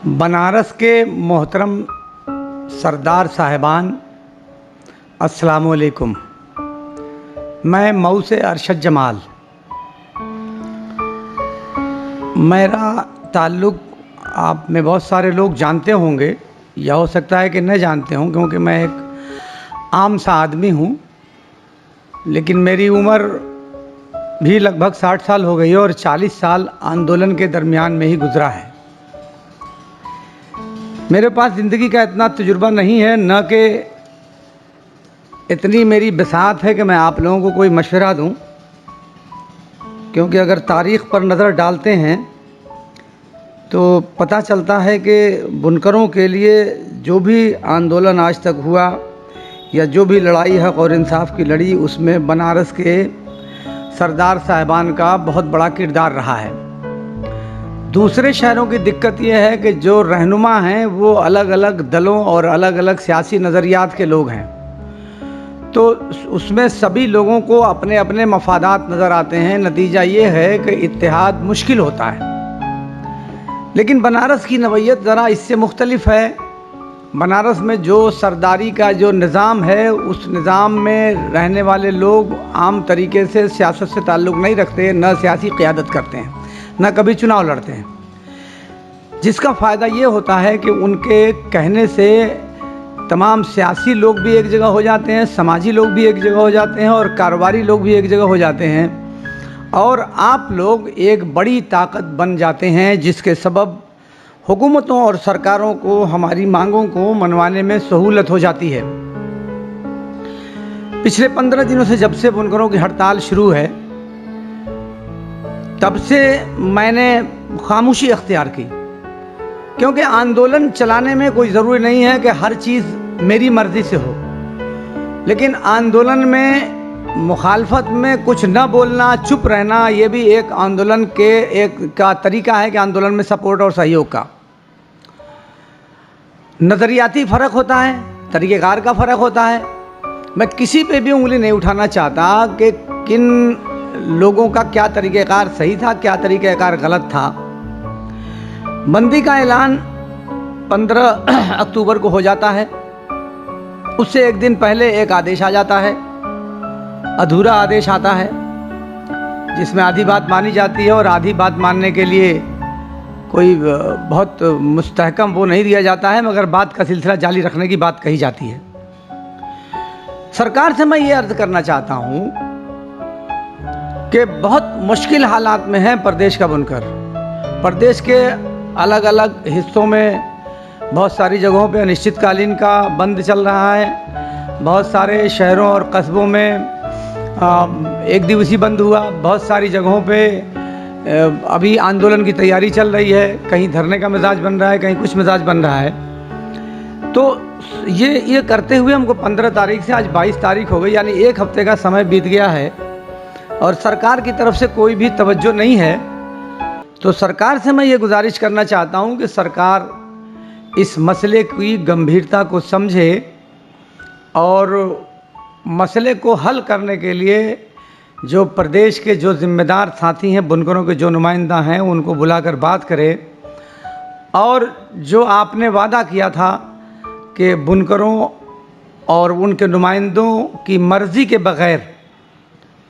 बनारस के मोहतरम सरदार साहिबान, अस्सलाम वालेकुम। मैं मऊ से अरशद जमाल। मेरा ताल्लुक़ आप में बहुत सारे लोग जानते होंगे या हो सकता है कि न जानते हों, क्योंकि मैं एक आम सा आदमी हूँ। लेकिन मेरी उम्र भी लगभग 60 साल हो गई है और 40 साल आंदोलन के दरमियान में ही गुज़रा है। मेरे पास ज़िंदगी का इतना तजुर्बा नहीं है, न कि इतनी मेरी बसात है कि मैं आप लोगों को कोई मशवरा दूं, क्योंकि अगर तारीख़ पर नज़र डालते हैं तो पता चलता है कि बुनकरों के लिए जो भी आंदोलन आज तक हुआ या जो भी लड़ाई हक़ और इंसाफ की लड़ी, उसमें बनारस के सरदार साहिबान का बहुत बड़ा किरदार रहा है। दूसरे शहरों की दिक्कत यह है कि जो रहनुमा हैं वो अलग अलग दलों और अलग अलग सियासी नज़रियात के लोग हैं, तो उसमें सभी लोगों को अपने अपने मफादात नज़र आते हैं। नतीजा ये है कि इत्तेहाद मुश्किल होता है। लेकिन बनारस की नवैयत ज़रा इससे मुख्तलिफ है। बनारस में जो सरदारी का जो निज़ाम है, उस निज़ाम में रहने वाले लोग आम तरीके से सियासत से ताल्लुक़ नहीं रखते, न सियासी क़यादत करते हैं, न कभी चुनाव लड़ते हैं। जिसका फ़ायदा ये होता है कि उनके कहने से तमाम सियासी लोग भी एक जगह हो जाते हैं, समाजी लोग भी एक जगह हो जाते हैं और कारोबारी लोग भी एक जगह हो जाते हैं, और आप लोग एक बड़ी ताकत बन जाते हैं, जिसके सबब हुकूमतों और सरकारों को हमारी मांगों को मनवाने में सहूलत हो जाती है। पिछले 15 दिनों से जब से बुनकरों की हड़ताल शुरू है, तब से मैंने खामोशी अख्तियार की, क्योंकि आंदोलन चलाने में कोई ज़रूरी नहीं है कि हर चीज़ मेरी मर्ज़ी से हो। लेकिन आंदोलन में मुखालफत में कुछ न बोलना, चुप रहना, ये भी एक आंदोलन के एक का तरीका है कि आंदोलन में सपोर्ट और सहयोग का। नज़रियाती फ़र्क होता है, तरीक़ेकार का फ़र्क होता है। मैं किसी पे भी उंगली नहीं उठाना चाहता कि किन लोगों का क्या तरीक़ेकार सही था, क्या तरीक़ेकार गलत था। बंदी का ऐलान 15 अक्टूबर को हो जाता है। उससे एक दिन पहले एक आदेश आ जाता है, अधूरा आदेश आता है, जिसमें आधी बात मानी जाती है और आधी बात मानने के लिए कोई बहुत मुस्तहकम वो नहीं दिया जाता है, मगर बात का सिलसिला जारी रखने की बात कही जाती है। सरकार से मैं ये अर्ज़ करना चाहता हूँ कि बहुत मुश्किल हालात में है प्रदेश का बुनकर। प्रदेश के अलग अलग हिस्सों में बहुत सारी जगहों पे अनिश्चितकालीन का बंद चल रहा है। बहुत सारे शहरों और कस्बों में एक दिवसीय बंद हुआ। बहुत सारी जगहों पे अभी आंदोलन की तैयारी चल रही है। कहीं धरने का मिजाज बन रहा है, कहीं कुछ मिजाज बन रहा है। तो ये करते हुए हमको 15 तारीख से आज 22 तारीख हो गई, यानी एक हफ्ते का समय बीत गया है और सरकार की तरफ से कोई भी तवज्जो नहीं है। तो सरकार से मैं ये गुजारिश करना चाहता हूँ कि सरकार इस मसले की गंभीरता को समझे और मसले को हल करने के लिए जो प्रदेश के जो ज़िम्मेदार साथी हैं, बुनकरों के जो नुमाइंदा हैं, उनको बुलाकर बात करे। और जो आपने वादा किया था कि बुनकरों और उनके नुमाइंदों की मर्ज़ी के बग़ैर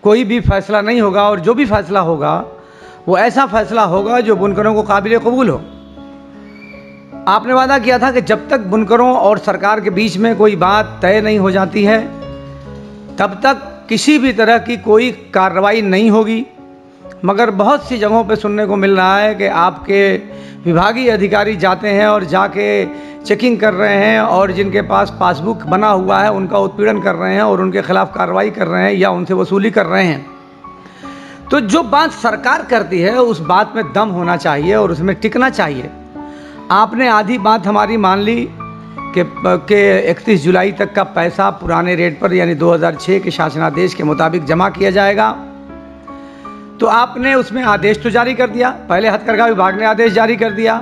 कोई भी फ़ैसला नहीं होगा, और जो भी फ़ैसला होगा वो ऐसा फ़ैसला होगा जो बुनकरों को काबिल कबूल हो। आपने वादा किया था कि जब तक बुनकरों और सरकार के बीच में कोई बात तय नहीं हो जाती है, तब तक किसी भी तरह की कोई कार्रवाई नहीं होगी। मगर बहुत सी जगहों पे सुनने को मिल रहा है कि आपके विभागीय अधिकारी जाते हैं और जाके चेकिंग कर रहे हैं, और जिनके पास पासबुक बना हुआ है उनका उत्पीड़न कर रहे हैं और उनके खिलाफ कार्रवाई कर रहे हैं या उनसे वसूली कर रहे हैं। तो जो बात सरकार करती है उस बात में दम होना चाहिए और उसमें टिकना चाहिए। आपने आधी बात हमारी मान ली कि 31 जुलाई तक का पैसा पुराने रेट पर, यानी 2006 के शासनादेश के मुताबिक जमा किया जाएगा। तो आपने उसमें आदेश तो जारी कर दिया। पहले हथकरघा विभाग ने आदेश जारी कर दिया,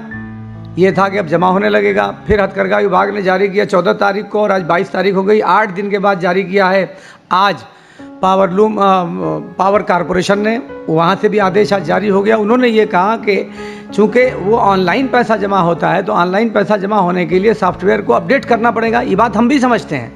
ये था कि अब जमा होने लगेगा। फिर हथकरघा विभाग ने जारी किया 14 तारीख को, और आज 22 तारीख हो गई। 8 दिन के बाद जारी किया है आज पावर कारपोरेशन ने, वहाँ से भी आदेश आज जारी हो गया। उन्होंने ये कहा कि चूँकि वो ऑनलाइन पैसा जमा होता है, तो ऑनलाइन पैसा जमा होने के लिए सॉफ्टवेयर को अपडेट करना पड़ेगा। ये बात हम भी समझते हैं,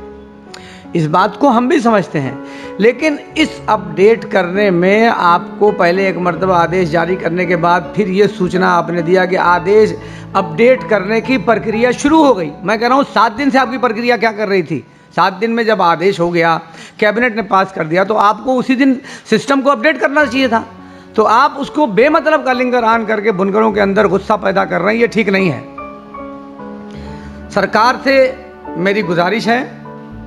इस बात को हम भी समझते हैं, लेकिन इस अपडेट करने में आपको पहले एक मर्तबा आदेश जारी करने के बाद फिर ये सूचना आपने दिया कि आदेश अपडेट करने की प्रक्रिया शुरू हो गई। मैं कह रहा हूँ 7 दिन से आपकी प्रक्रिया क्या कर रही थी? 7 दिन में जब आदेश हो गया, कैबिनेट ने पास कर दिया, तो आपको उसी दिन सिस्टम को अपडेट करना चाहिए था। तो आप उसको बेमतलब का लिंगर आन करके बुनकरों के अंदर गुस्सा पैदा कर रहे हैं, ये ठीक नहीं है। सरकार से मेरी गुजारिश है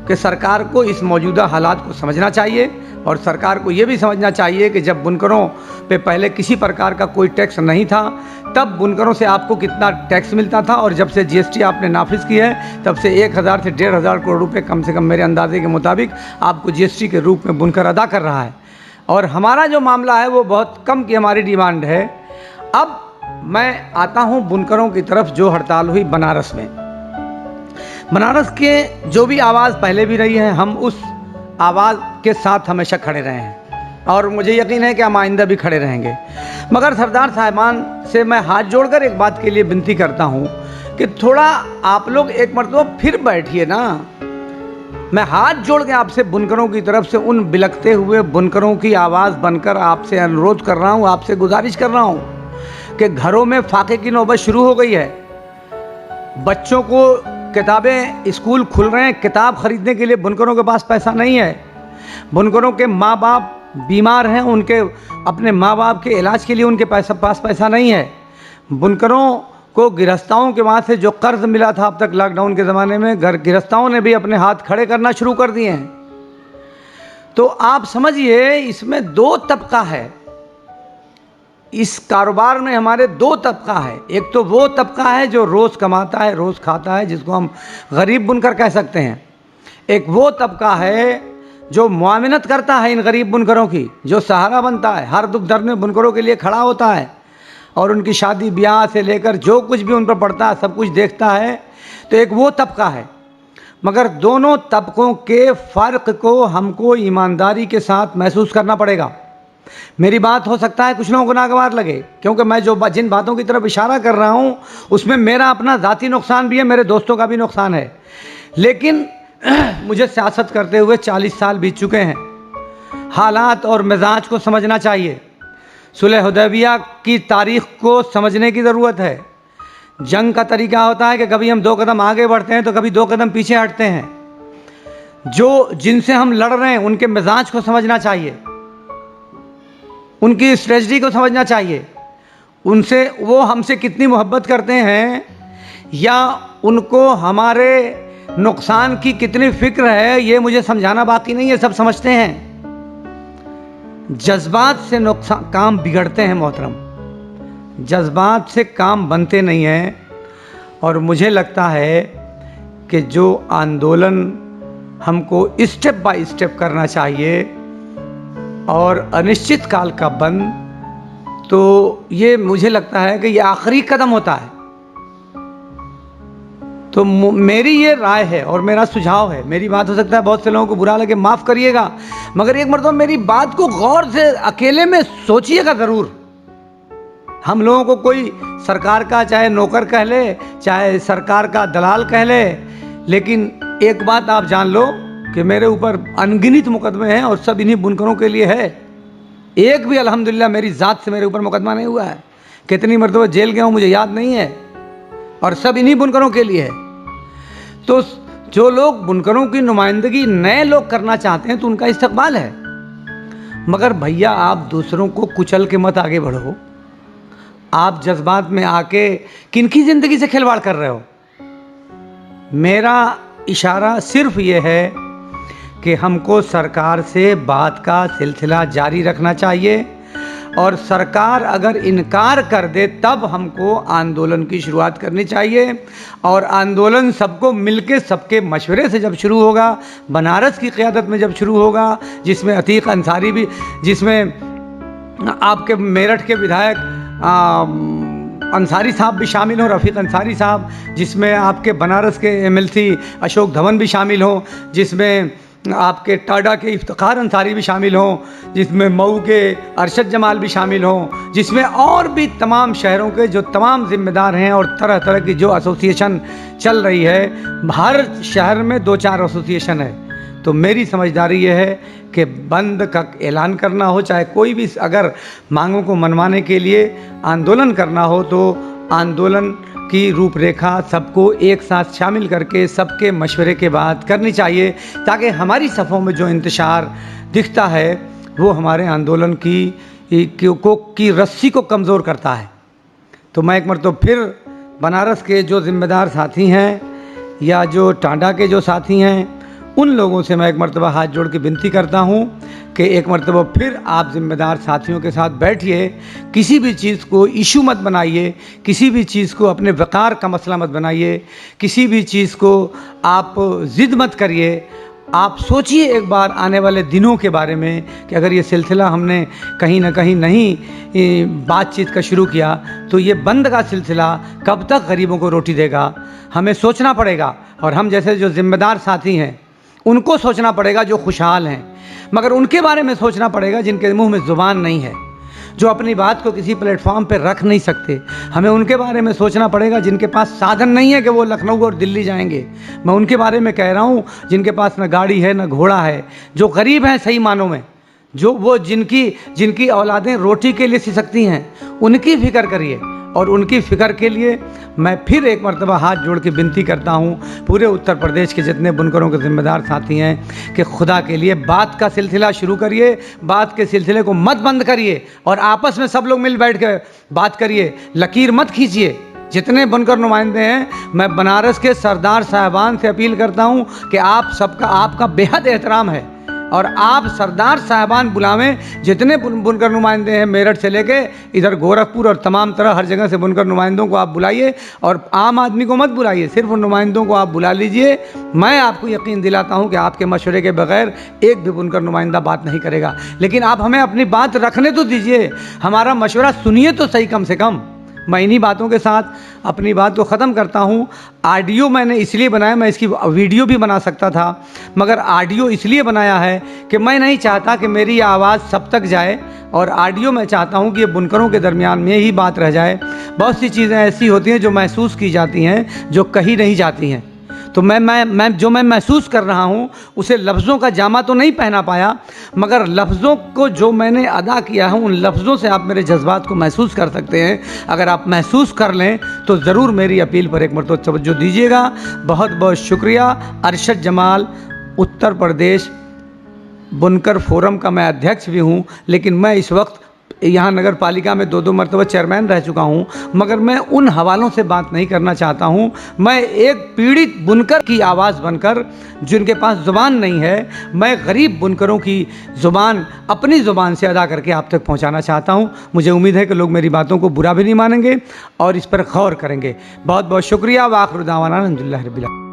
कि सरकार को इस मौजूदा हालात को समझना चाहिए, और सरकार को ये भी समझना चाहिए कि जब बुनकरों पे पहले किसी प्रकार का कोई टैक्स नहीं था, तब बुनकरों से आपको कितना टैक्स मिलता था, और जब से जीएसटी आपने नाफिज की है तब से 1000 से 1500 करोड़ रुपए कम से कम मेरे अंदाजे के मुताबिक आपको जीएसटी के रूप में बुनकर अदा कर रहा है। और हमारा जो मामला है वो बहुत कम की हमारी डिमांड है। अब मैं आता हूँ बुनकरों की तरफ। जो हड़ताल हुई बनारस में, बनारस के जो भी आवाज़ पहले भी रही है, हम उस आवाज़ के साथ हमेशा खड़े रहे हैं, और मुझे यकीन है कि हम आइंदा भी खड़े रहेंगे। मगर सरदार साहिबान से मैं हाथ जोड़कर एक बात के लिए विनती करता हूँ कि थोड़ा आप लोग एक मरतबा फिर बैठिए ना। मैं हाथ जोड़ के आपसे बुनकरों की तरफ से, उन बिलखते हुए बुनकरों की आवाज़ बनकर आपसे अनुरोध कर रहा हूँ, आपसे गुजारिश कर रहा हूँ कि घरों में फाके की नौबत शुरू हो गई है। बच्चों को किताबें, स्कूल खुल रहे हैं, किताब खरीदने के लिए बुनकरों के पास पैसा नहीं है। बुनकरों के माँ बाप बीमार हैं, उनके अपने माँ बाप के इलाज के लिए उनके पास पैसा नहीं है। बुनकरों को गिरस्ताओं के वहाँ से जो कर्ज मिला था अब तक लॉकडाउन के ज़माने में, गिरस्ताओं ने भी अपने हाथ खड़े करना शुरू कर दिए हैं। तो आप समझिए इसमें 2 तबका है, इस कारोबार में हमारे 2 तबका है। एक तो वो तबका है जो रोज़ कमाता है, रोज़ खाता है, जिसको हम गरीब बुनकर कह सकते हैं। एक वो तबका है जो मुआविनत करता है इन गरीब बुनकरों की, जो सहारा बनता है, हर दुख दर्द में बुनकरों के लिए खड़ा होता है, और उनकी शादी ब्याह से लेकर जो कुछ भी उन पर पड़ता है सब कुछ देखता है। तो एक वो तबका है। मगर दोनों तबकों के फ़र्क को हमको ईमानदारी के साथ महसूस करना पड़ेगा। मेरी बात हो सकता है कुछ लोगों को नागवार लगे, क्योंकि मैं जिन बातों की तरफ इशारा कर रहा हूँ उसमें मेरा अपना ज़ाती नुकसान भी है, मेरे दोस्तों का भी नुकसान है। लेकिन मुझे सियासत करते हुए 40 साल बीत चुके हैं। हालात और मिजाज को समझना चाहिए। सुलह हुदैबिया की तारीख़ को समझने की ज़रूरत है। जंग का तरीका होता है कि कभी हम 2 कदम आगे बढ़ते हैं तो कभी 2 कदम पीछे हटते हैं। जिनसे हम लड़ रहे हैं उनके मिजाज को समझना चाहिए, उनकी स्ट्रेटजी को समझना चाहिए, उनसे वो हमसे कितनी मोहब्बत करते हैं या उनको हमारे नुकसान की कितनी फिक्र है, ये मुझे समझाना बाकी नहीं है, सब समझते हैं। जज्बात से नुकसान काम बिगड़ते हैं मोहतरम, जज्बात से काम बनते नहीं हैं। और मुझे लगता है कि जो आंदोलन हमको स्टेप बाय स्टेप करना चाहिए और अनिश्चित काल का बंद, तो ये मुझे लगता है कि ये आखिरी कदम होता है। तो मेरी ये राय है और मेरा सुझाव है। मेरी बात हो सकता है बहुत से लोगों को बुरा लगे, माफ़ करिएगा, मगर एक मरतबा मेरी बात को गौर से अकेले में सोचिएगा ज़रूर। हम लोगों को कोई सरकार का चाहे नौकर कह ले, चाहे सरकार का दलाल कह ले, लेकिन एक बात आप जान लो कि मेरे ऊपर अनगिनत मुकदमे हैं और सब इन्हीं बुनकरों के लिए है। एक भी अल्हम्दुलिल्लाह मेरी ज़ात से मेरे ऊपर मुकदमा नहीं हुआ है। कितनी मरतबा जेल गया हूँ मुझे याद नहीं है, और सब इन्हीं बुनकरों के लिए है। तो जो लोग बुनकरों की नुमाइंदगी नए लोग करना चाहते हैं तो उनका इस्तकबाल है, मगर भैया आप दूसरों को कुचल के मत आगे बढ़ो। आप जज्बात में आके किनकी ज़िंदगी से खिलवाड़ कर रहे हो। मेरा इशारा सिर्फ ये है कि हमको सरकार से बात का सिलसिला जारी रखना चाहिए, और सरकार अगर इनकार कर दे तब हमको आंदोलन की शुरुआत करनी चाहिए। और आंदोलन सबको मिलके, सबके मशवरे से जब शुरू होगा, बनारस की क़यादत में जब शुरू होगा, जिसमें अतीक अंसारी भी, जिसमें आपके मेरठ के विधायक अंसारी साहब भी शामिल हों, रफ़ीक अंसारी साहब, जिसमें आपके बनारस के एमएलसी अशोक धवन भी शामिल हों, जिसमें आपके टाडा के इफ्तिखार अंसारी भी शामिल हों, जिसमें मऊ के अरशद जमाल भी शामिल हों, जिसमें और भी तमाम शहरों के जो तमाम ज़िम्मेदार हैं और तरह तरह की जो एसोसिएशन चल रही है, हर शहर में 2-4 एसोसिएशन है। तो मेरी समझदारी ये है कि बंद का ऐलान करना हो, चाहे कोई भी अगर मांगों को मनवाने के लिए आंदोलन करना हो तो आंदोलन की रूपरेखा सबको एक साथ शामिल करके सबके मशवरे के बाद करनी चाहिए, ताकि हमारी सफ़ों में जो इंतशार दिखता है वो हमारे आंदोलन की रस्सी को कमज़ोर करता है। तो मैं एक मरतबा फिर बनारस के जो ज़िम्मेदार साथी हैं या जो टांडा के जो साथी हैं, उन लोगों से मैं एक मरतबा हाथ जोड़ के विनती करता हूँ कि एक मरतबा फिर आप ज़िम्मेदार साथियों के साथ बैठिए, किसी भी चीज़ को इशू मत बनाइए, किसी भी चीज़ को अपने वक़ार का मसला मत बनाइए, किसी भी चीज़ को आप ज़िद मत करिए। आप सोचिए एक बार आने वाले दिनों के बारे में कि अगर ये सिलसिला हमने कहीं ना कहीं नहीं बातचीत का शुरू किया तो ये बंद का सिलसिला कब तक गरीबों को रोटी देगा। हमें सोचना पड़ेगा, और हम जैसे जो ज़िम्मेदार साथी हैं उनको सोचना पड़ेगा जो खुशहाल हैं, मगर उनके बारे में सोचना पड़ेगा जिनके मुंह में ज़ुबान नहीं है, जो अपनी बात को किसी प्लेटफॉर्म पर रख नहीं सकते। हमें उनके बारे में सोचना पड़ेगा जिनके पास साधन नहीं है कि वो लखनऊ और दिल्ली जाएंगे। मैं उनके बारे में कह रहा हूँ जिनके पास न गाड़ी है न घोड़ा है, जो गरीब हैं सही मानों में, जो वो जिनकी औलादें रोटी के लिए सिसकती हैं, उनकी फ़िक्र करिए। और उनकी फ़िक्र के लिए मैं फिर एक मरतबा हाथ जोड़ के विनती करता हूँ पूरे उत्तर प्रदेश के जितने बुनकरों के ज़िम्मेदार साथी हैं कि खुदा के लिए बात का सिलसिला शुरू करिए, बात के सिलसिले को मत बंद करिए और आपस में सब लोग मिल बैठ के बात करिए, लकीर मत खींचिए। जितने बुनकर नुमाइंदे हैं, मैं बनारस के सरदार साहबान से अपील करता हूँ कि आपका बेहद एहतराम है और आप सरदार साहबान बुलावें। जितने बुनकर नुमाइंदे हैं मेरठ से लेके इधर गोरखपुर और तमाम तरह हर जगह से बुनकर नुमाइंदों को आप बुलाइए, और आम आदमी को मत बुलाइए, सिर्फ उन नुमाइंदों को आप बुला लीजिए। मैं आपको यकीन दिलाता हूं कि आपके मशवरे के बगैर एक भी बुनकर नुमाइंदा बात नहीं करेगा। लेकिन आप हमें अपनी बात रखने तो दीजिए, हमारा मशवरा सुनिए तो सही कम से कम। मैं इन्हीं बातों के साथ अपनी बात को ख़त्म करता हूँ। ऑडियो मैंने इसलिए बनाया, मैं इसकी वीडियो भी बना सकता था, मगर ऑडियो इसलिए बनाया है कि मैं नहीं चाहता कि मेरी आवाज़ सब तक जाए, और ऑडियो मैं चाहता हूँ कि ये बुनकरों के दरमियान में ही बात रह जाए। बहुत सी चीज़ें ऐसी होती हैं जो महसूस की जाती हैं, जो कही नहीं जाती हैं। तो मैं महसूस कर रहा हूँ उसे लफ्ज़ों का जामा तो नहीं पहना पाया, मगर लफ्ज़ों को जो मैंने अदा किया है उन लफ्ज़ों से आप मेरे जज्बात को महसूस कर सकते हैं। अगर आप महसूस कर लें तो ज़रूर मेरी अपील पर एक मरतबा तवज्जो दीजिएगा। बहुत बहुत शुक्रिया। अरशद जमाल, उत्तर प्रदेश बुनकर फोरम का मैं अध्यक्ष भी हूँ, लेकिन मैं इस वक्त यहाँ नगर पालिका में 2-2 मरतबा चेयरमैन रह चुका हूँ, मगर मैं उन हवालों से बात नहीं करना चाहता हूँ। मैं एक पीड़ित बुनकर की आवाज़ बनकर, जिनके पास ज़ुबान नहीं है, मैं गरीब बुनकरों की ज़ुबान अपनी ज़ुबान से अदा करके आप तक पहुँचाना चाहता हूँ। मुझे उम्मीद है कि लोग मेरी बातों को बुरा भी नहीं मानेंगे और इस पर गौर करेंगे। बहुत बहुत शुक्रिया। व आखिर दावाना अल्हम्दुलिल्लाह रब्बिल आलमीन।